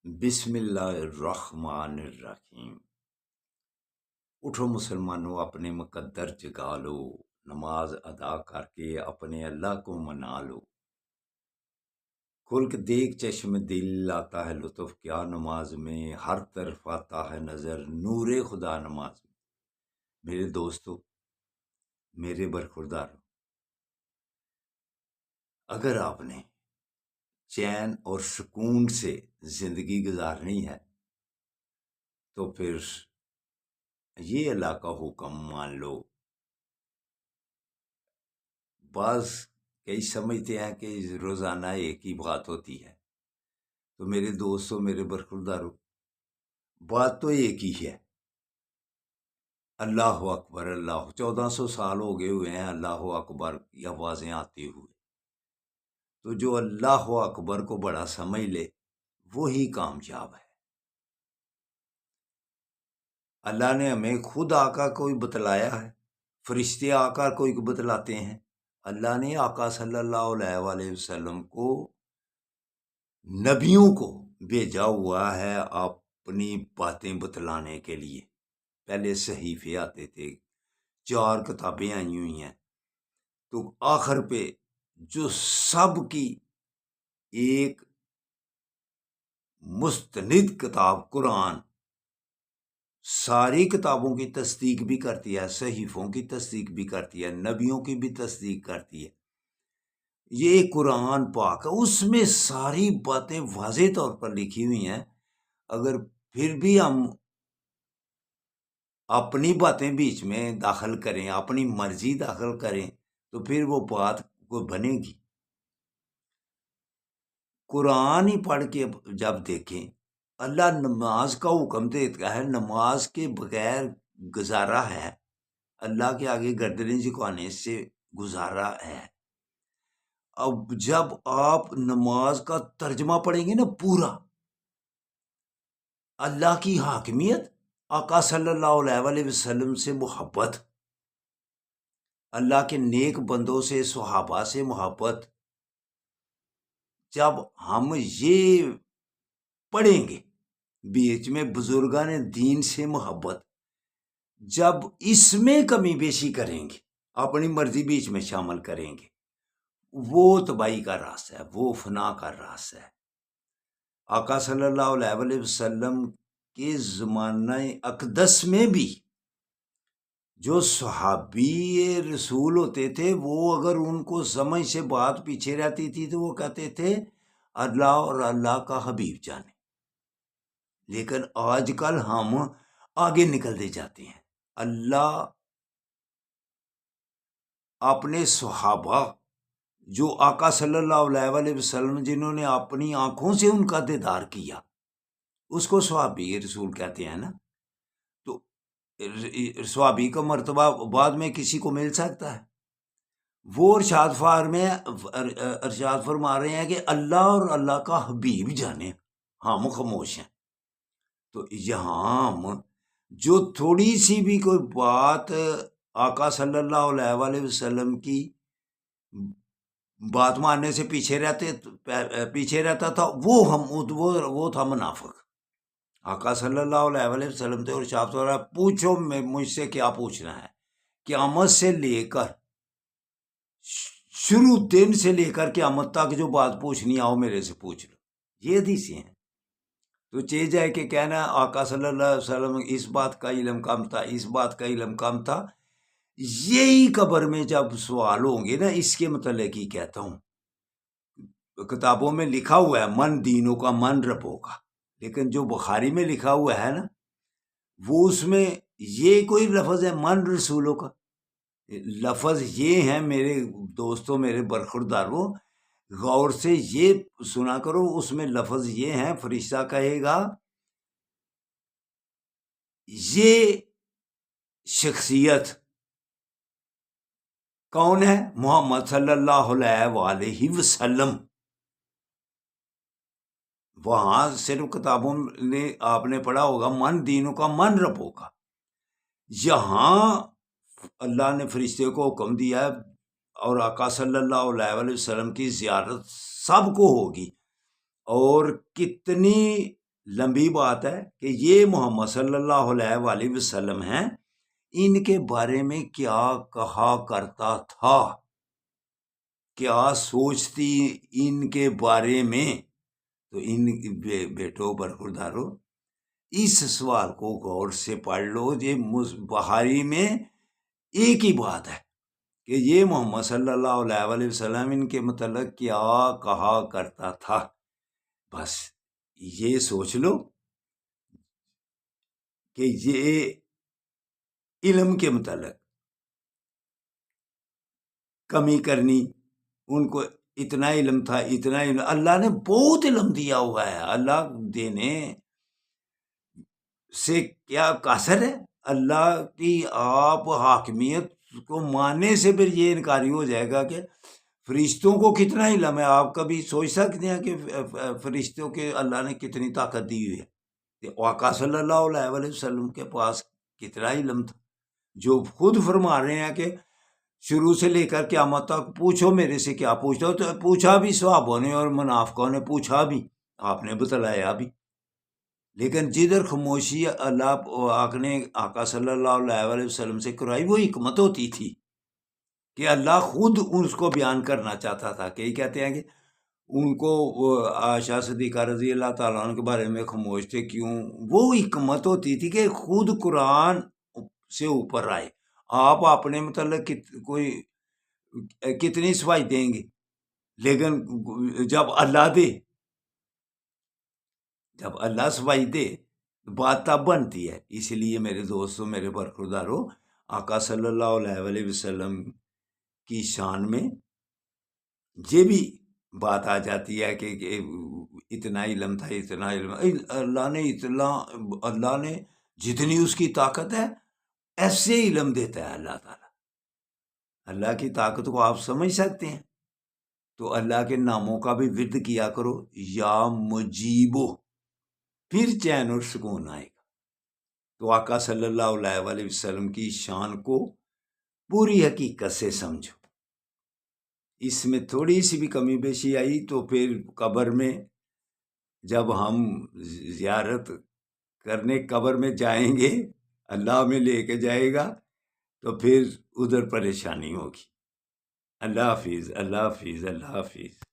بسم اللہ الرحمن الرحیم۔ اٹھو مسلمانوں، اپنے مقدر جگا لو، نماز ادا کر کے اپنے اللہ کو منا لو۔ کھل کے دیکھ چشم دل، آتا ہے لطف کیا نماز میں، ہر طرف آتا ہے نظر نور خدا نماز میں۔ میرے دوستو، میرے برخوردارو، اگر آپ نے چین اور سکون سے زندگی گزارنی ہے تو پھر یہ اللہ کا حکم مان لو۔ بعض کئی سمجھتے ہیں کہ روزانہ ایک ہی بات ہوتی ہے، تو میرے دوستوں، میرے برخوردارو، بات تو ایک ہی ہے۔ اللہ اکبر، 1400 سال ہو گئے ہوئے ہیں اللہ اکبر کی آوازیں آتی ہوئے۔ تو جو اللہ اکبر کو بڑا سمجھ لے وہی کامیاب ہے۔ اللہ نے ہمیں خود آقا کوئی بتلایا ہے، فرشتے آقا کوئی بتلاتے ہیں۔ اللہ نے آقا صلی اللہ علیہ وآلہ وسلم کو، نبیوں کو بھیجا ہوا ہے اپنی باتیں بتلانے کے لیے۔ پہلے صحیفے آتے تھے، 4 کتابیں آئی ہوئی ہیں، تو آخر پہ جو سب کی ایک مستند کتاب قرآن ساری کتابوں کی تصدیق بھی کرتی ہے، صحیفوں کی تصدیق بھی کرتی ہے، نبیوں کی بھی تصدیق کرتی ہے۔ یہ قرآن پاک ہے، اس میں ساری باتیں واضح طور پر لکھی ہوئی ہیں۔ اگر پھر بھی ہم اپنی باتیں بیچ میں داخل کریں، اپنی مرضی داخل کریں، تو پھر وہ بات کو بنے گی۔ قرآن ہی پڑھ کے جب دیکھیں، اللہ نماز کا حکم دیتا ہے، نماز کے بغیر گزارا ہے، اللہ کے آگے گردنیں جھکانے سے گزارا ہے۔ اب جب آپ نماز کا ترجمہ پڑھیں گے نا پورا، اللہ کی حاکمیت، آقا صلی اللہ علیہ وآلہ وسلم سے محبت، اللہ کے نیک بندوں سے، صحابہ سے محبت، جب ہم یہ پڑھیں گے، بیچ میں بزرگان دین سے محبت، جب اس میں کمی بیشی کریں گے، اپنی مرضی بیچ میں شامل کریں گے، وہ تباہی کا راستہ ہے، وہ فنا کا راستہ ہے۔ آقا صلی اللہ علیہ وآلہ وسلم کے زمانہ اقدس میں بھی جو صحابی رسول ہوتے تھے، وہ اگر ان کو سمجھ سے بات پیچھے رہتی تھی تو وہ کہتے تھے اللہ اور اللہ کا حبیب جانے۔ لیکن آج کل ہم آگے نکلتے جاتے ہیں۔ اللہ اپنے صحابہ جو آقا صلی اللہ علیہ وآلہ وسلم، جنہوں نے اپنی آنکھوں سے ان کا دیدار کیا، اس کو صحابی رسول کہتے ہیں نا۔ تو صحابی کا مرتبہ بعد میں کسی کو مل سکتا ہے؟ وہ ارشاد فرما رہے ہیں کہ اللہ اور اللہ کا حبیب جانے، ہم خاموش ہیں۔ تو یہاں ہم جو تھوڑی سی بھی کوئی بات آقا صلی اللہ علیہ وآلہ وسلم کی بات ماننے سے پیچھے رہتا تھا، وہ تھا منافق۔ آقا صلی اللہ علیہ وآلہ وسلم تھے، اور ارشاد فرمایا پوچھو مجھ سے کیا پوچھنا ہے، قیامت سے لے کر، شروع دن سے لے کر قیامت تک جو بات پوچھنی آؤ میرے سے پوچھ لو۔ یہ حدیثیں ہیں۔ تو چیز ہے کہ کہنا آقا صلی اللہ علیہ وسلم اس بات کا علم کم تھا، اس بات کا علم کم تھا، یہی قبر میں جب سوال ہوں گے نا، اس کے متعلق ہی کہتا ہوں۔ کتابوں میں لکھا ہوا ہے من دینوں کا من ربوں کا، لیکن جو بخاری میں لکھا ہوا ہے نا، وہ اس میں یہ کوئی لفظ ہے من رسولوں کا؟ لفظ یہ ہیں میرے دوستوں، میرے برخورداروں، غور سے یہ سنا کرو۔ اس میں لفظ یہ ہیں، فرشتہ کہے گا یہ شخصیت کون ہے؟ محمد صلی اللہ علیہ وآلہ وسلم۔ وہاں صرف کتابوں نے آپ نے پڑھا ہوگا من دینوں کا من ربوں کا۔ یہاں اللہ نے فرشتے کو حکم دیا ہے، اور آقا صلی اللہ علیہ وآلہ وسلم کی زیارت سب کو ہوگی، اور کتنی لمبی بات ہے کہ یہ محمد صلی اللہ علیہ وآلہ وسلم ہیں، ان کے بارے میں کیا کہا کرتا تھا، کیا سوچتی ان کے بارے میں. تو ان بیٹو برخوردارو، اس سوال کو غور سے پڑھ لو. یہ بخاری میں ایک ہی بات ہے کہ یہ محمد صلی اللہ علیہ وآلہ وسلم ان کے متعلق کیا کہا کرتا تھا. بس یہ سوچ لو کہ یہ علم کے متعلق کمی کرنی، ان کو اتنا علم تھا، اتنا علم. اللہ نے بہت علم دیا ہوا ہے. اللہ دینے سے کیا قاصر ہے؟ اللہ کی آپ حاکمیت کو ماننے سے پھر یہ انکاری ہو جائے گا کہ فرشتوں کو کتنا علم ہے. آپ کبھی سوچ سکتے ہیں کہ فرشتوں کے اللہ نے کتنی طاقت دی ہوئی ہے؟ آقا صلی اللہ علیہ وآلہ وسلم کے پاس کتنا علم تھا، جو خود فرما رہے ہیں کہ شروع سے لے کر قیامت تک پوچھو میرے سے کیا پوچھتا ہو. تو پوچھا بھی صحابوں نے اور منافقوں نے پوچھا بھی، آپ نے بتلایا بھی. لیکن جدھر خاموشی اللہ آپ نے آقا صلی اللہ علیہ وآلہ وسلم سے کرائی، وہ حکمت ہوتی تھی کہ اللہ خود اس کو بیان کرنا چاہتا تھا. کہ کہتے ہیں کہ ان کو عائشہ صدیقہ رضی اللہ تعالیٰ عنہ کے بارے میں خاموش تھے، کیوں؟ وہ حکمت ہوتی تھی کہ خود قرآن سے اوپر آئے. آپ اپنے متعلق کوئی کتنی صفائی دیں گے، لیکن جب اللہ صفائی دے بات تب بنتی ہے. اس لیے میرے دوستوں، میرے برخورداروں، آقا صلی اللہ علیہ وآلہ وسلم کی شان میں یہ بھی بات آ جاتی ہے کہ اتنا علم تھا، اتنا علم. اللہ نے جتنی اس کی طاقت ہے ایسے علم دیتا ہے اللہ تعالیٰ. اللہ کی طاقت کو آپ سمجھ سکتے ہیں؟ تو اللہ کے ناموں کا بھی ورد کیا کرو، یا مجیبو، پھر چین اور سکون آئے گا. تو آقا صلی اللہ علیہ وآلہ وسلم کی شان کو پوری حقیقت سے سمجھو. اس میں تھوڑی سی بھی کمی بیشی آئی تو پھر قبر میں جب ہم زیارت کرنے قبر میں جائیں گے، اللہ میں لے کے جائے گا، تو پھر ادھر پریشانی ہوگی. اللہ حافظ، اللہ حافظ، اللہ حافظ.